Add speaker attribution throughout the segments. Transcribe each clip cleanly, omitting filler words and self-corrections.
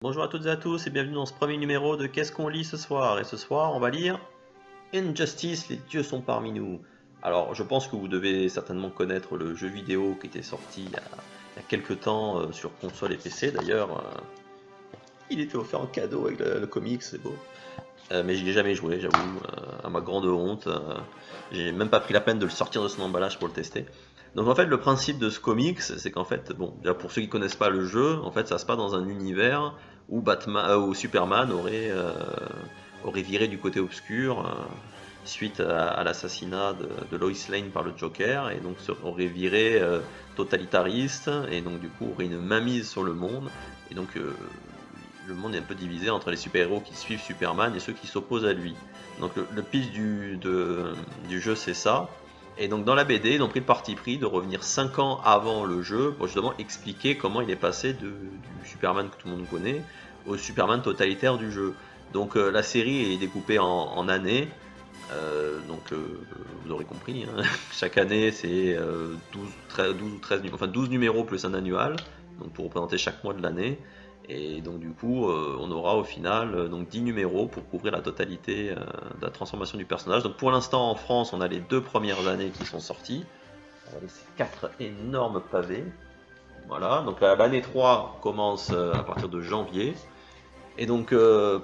Speaker 1: Bonjour à toutes et à tous et bienvenue dans ce premier numéro de Qu'est-ce qu'on lit ce soir? Et ce soir, on va lire Injustice, les dieux sont parmi nous. Alors, je pense que vous devez certainement connaître le jeu vidéo qui était sorti il y a quelques temps sur console et PC. D'ailleurs, il était offert en cadeau avec le comics, c'est beau. Mais j'y ai jamais joué, j'avoue, à ma grande honte. J'ai même pas pris la peine de le sortir de son emballage pour le tester. Donc en fait, le principe de ce comics, c'est qu'en fait, bon, déjà pour ceux qui connaissent pas le jeu, en fait, ça se passe dans un univers où où Superman aurait viré du côté obscur suite à l'assassinat de Lois Lane par le Joker, et donc aurait viré totalitariste, et donc du coup aurait une mainmise sur le monde, et donc le monde est un peu divisé entre les super-héros qui suivent Superman et ceux qui s'opposent à lui. Donc le pitch du jeu, c'est ça. Et donc dans la BD, ils ont pris le parti pris de revenir 5 ans avant le jeu pour justement expliquer comment il est passé du Superman que tout le monde connaît au Superman totalitaire du jeu. Donc la série est découpée en années. Vous aurez compris, hein. Chaque année c'est 12 ou 13, enfin 12 numéros plus un annual, donc pour représenter chaque mois de l'année. Et donc du coup, on aura au final donc 10 numéros pour couvrir la totalité de la transformation du personnage. Donc pour l'instant en France, on a les 2 premières années qui sont sorties. Avec ces 4 énormes pavés. Voilà, donc l'année 3 commence à partir de janvier. Et donc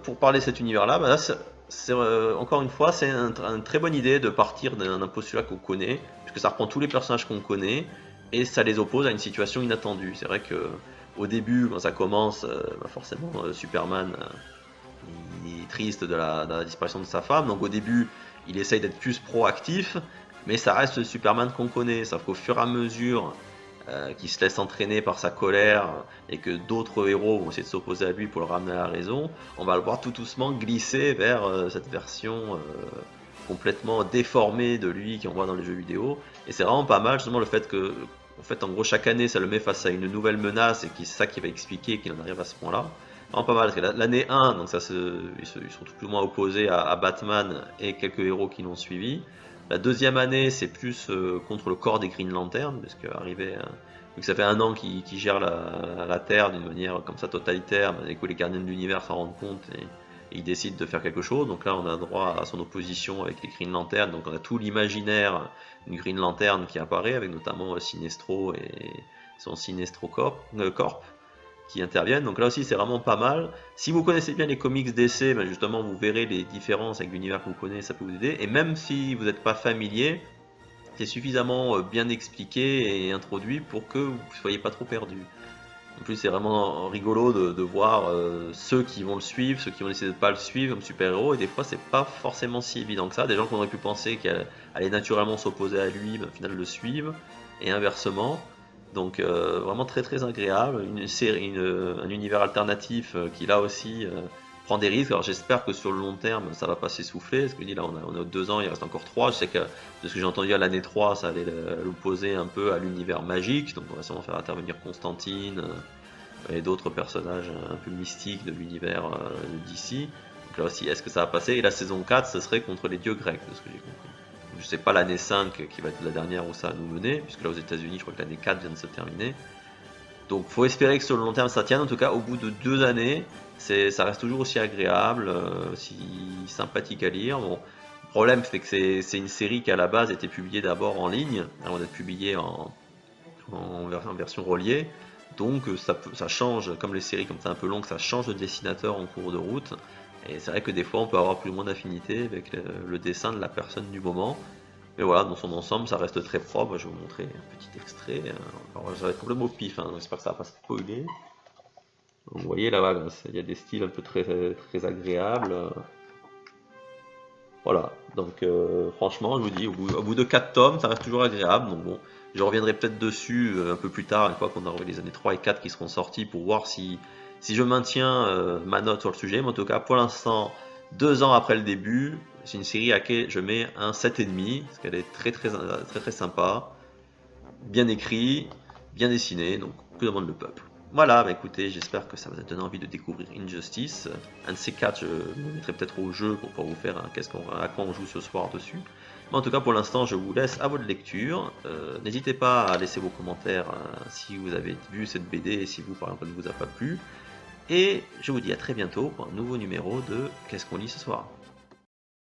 Speaker 1: pour parler de cet univers-là, bah là, encore une fois, c'est une très bonne idée de partir d'un postulat qu'on connaît, puisque ça reprend tous les personnages qu'on connaît, et ça les oppose à une situation inattendue. C'est vrai que au début, quand ça commence, bah forcément, Superman, il est triste de la disparition de sa femme, donc au début, il essaye d'être plus proactif, mais ça reste le Superman qu'on connaît, sauf qu'au fur et à mesure qui se laisse entraîner par sa colère et que d'autres héros vont essayer de s'opposer à lui pour le ramener à la raison, on va le voir tout doucement glisser vers cette version complètement déformée de lui qu'on voit dans les jeux vidéo. Et c'est vraiment pas mal justement le fait que, en fait, en gros, chaque année, ça le met face à une nouvelle menace et c'est ça qui va expliquer qu'il en arrive à ce point-là. Vraiment pas mal, parce que l'année 1, donc ils sont plus ou moins opposés à Batman et quelques héros qui l'ont suivi. La deuxième année, c'est plus contre le corps des Green Lantern, parce qu'arrivé, vu que ça fait un an qu'ils gèrent la Terre d'une manière comme ça totalitaire, et que les gardiens de l'univers s'en rendent compte et ils décident de faire quelque chose. Donc là, on a droit à son opposition avec les Green Lantern. Donc on a tout l'imaginaire d'une Green Lantern qui apparaît, avec notamment Sinestro et son Sinestro Corp qui interviennent. Donc là aussi, c'est vraiment pas mal. Si vous connaissez bien les comics DC, ben justement, vous verrez les différences avec l'univers que vous connaissez, ça peut vous aider. Et même si vous n'êtes pas familier, c'est suffisamment bien expliqué et introduit pour que vous ne soyez pas trop perdu. En plus, c'est vraiment rigolo de voir ceux qui vont le suivre, ceux qui vont essayer de ne pas le suivre comme super-héros, et des fois, c'est pas forcément si évident que ça. Des gens qu'on aurait pu penser qu'elle allait naturellement s'opposer à lui, ben, au final le suivent, et inversement. Donc vraiment très très agréable, une série, un univers alternatif qui là aussi prend des risques. Alors j'espère que sur le long terme ça va pas s'essouffler, parce que là on a 2 ans, il reste encore 3. Je sais que de ce que j'ai entendu à l'année 3, ça allait l'opposer un peu à l'univers magique, donc on va sûrement faire intervenir Constantine et d'autres personnages un peu mystiques de l'univers d'ici. Donc là aussi, est-ce que ça va passer? Et la saison 4, ce serait contre les dieux grecs, de ce que j'ai compris. Je sais pas l'année 5 qui va être la dernière où ça va nous mener, puisque là aux États-Unis, je crois que l'année 4 vient de se terminer. Donc faut espérer que sur le long terme ça tienne. En tout cas, au bout de 2 années, ça reste toujours aussi agréable, aussi sympathique à lire. Bon, le problème c'est que c'est une série qui à la base était publiée d'abord en ligne, avant d'être publiée en version reliée. Donc ça change, comme les séries comme c'est un peu long, ça change de dessinateur en cours de route. Et c'est vrai que des fois on peut avoir plus ou moins d'affinité avec le dessin de la personne du moment. Mais voilà, dans son ensemble, ça reste très propre. Je vais vous montrer un petit extrait. Alors, ça va être complètement au pif, hein, j'espère que ça va pas spoiler. Donc, vous voyez là, voilà, il y a des styles un peu très, très agréables. Voilà, donc franchement, je vous dis, au bout de 4 tomes, ça reste toujours agréable. Donc bon, je reviendrai peut-être dessus un peu plus tard, une fois qu'on aura les années 3 et 4 qui seront sortis, pour voir si je maintiens ma note sur le sujet. Mais en tout cas, pour l'instant, 2 ans après le début, c'est une série à laquelle je mets un 7,5, parce qu'elle est très très, très très sympa, bien écrit, bien dessiné, donc que demande le peuple. Voilà, bah écoutez, j'espère que ça vous a donné envie de découvrir Injustice. Un de ces 4, je me mettrai peut-être au jeu pour pouvoir vous faire à quoi on joue ce soir dessus. Mais en tout cas, pour l'instant, je vous laisse à votre lecture. N'hésitez pas à laisser vos commentaires si vous avez vu cette BD et si vous, par exemple, ne vous a pas plu. Et je vous dis à très bientôt pour un nouveau numéro de Qu'est-ce qu'on lit ce soir?